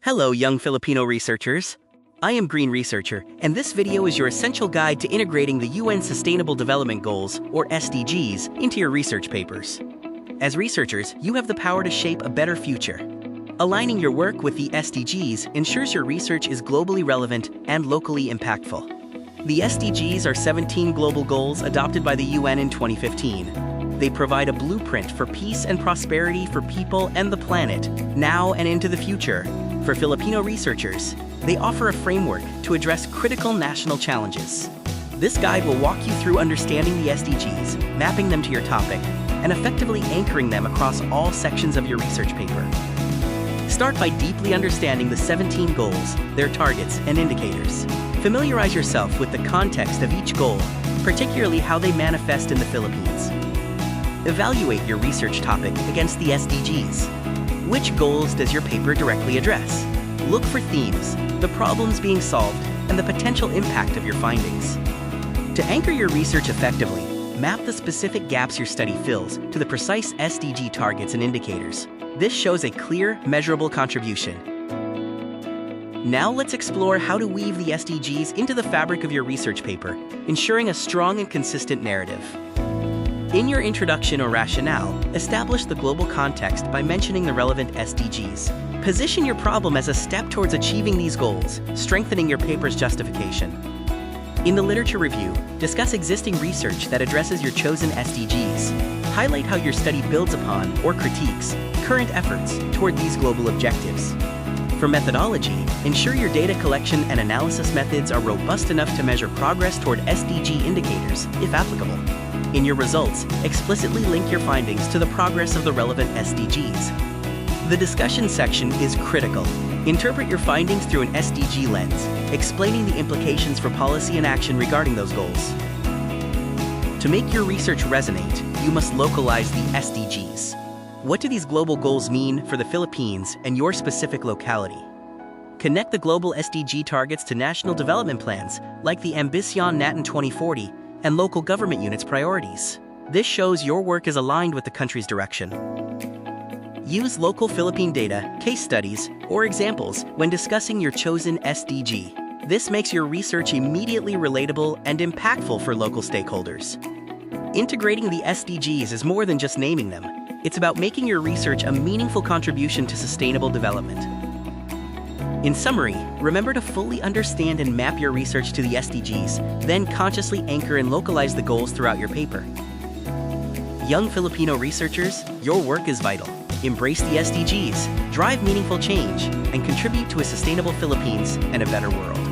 Hello, young Filipino researchers. I am Green Researcher, and this video is your essential guide to integrating the UN Sustainable Development Goals, or SDGs, into your research papers. As researchers, you have the power to shape a better future. Aligning your work with the SDGs ensures your research is globally relevant and locally impactful. The SDGs are 17 global goals adopted by the UN in 2015. They provide a blueprint for peace and prosperity for people and the planet, now and into the future. For Filipino researchers, they offer a framework to address critical national challenges. This guide will walk you through understanding the SDGs, mapping them to your topic, and effectively anchoring them across all sections of your research paper. Start by deeply understanding the 17 goals, their targets, and indicators. Familiarize yourself with the context of each goal, particularly how they manifest in the Philippines. Evaluate your research topic against the SDGs. Which goals does your paper directly address? Look for themes, the problems being solved, and the potential impact of your findings. To anchor your research effectively, map the specific gaps your study fills to the precise SDG targets and indicators. This shows a clear, measurable contribution. Now let's explore how to weave the SDGs into the fabric of your research paper, ensuring a strong and consistent narrative. In your introduction or rationale, establish the global context by mentioning the relevant SDGs. Position your problem as a step towards achieving these goals, strengthening your paper's justification. In the literature review, discuss existing research that addresses your chosen SDGs. Highlight how your study builds upon or critiques current efforts toward these global objectives. For methodology, ensure your data collection and analysis methods are robust enough to measure progress toward SDG indicators, if applicable. In your results, explicitly link your findings to the progress of the relevant SDGs. The discussion section is critical. Interpret your findings through an SDG lens, explaining the implications for policy and action regarding those goals. To make your research resonate, you must localize the SDGs. What do these global goals mean for the Philippines and your specific locality? Connect the global SDG targets to national development plans, like the Ambition Natin 2040, and local government units' priorities. This shows your work is aligned with the country's direction. Use local Philippine data, case studies, or examples when discussing your chosen SDG. This makes your research immediately relatable and impactful for local stakeholders. Integrating the SDGs is more than just naming them. It's about making your research a meaningful contribution to sustainable development. In summary, remember to fully understand and map your research to the SDGs, then consciously anchor and localize the goals throughout your paper. Young Filipino researchers, your work is vital. Embrace the SDGs, drive meaningful change, and contribute to a sustainable Philippines and a better world.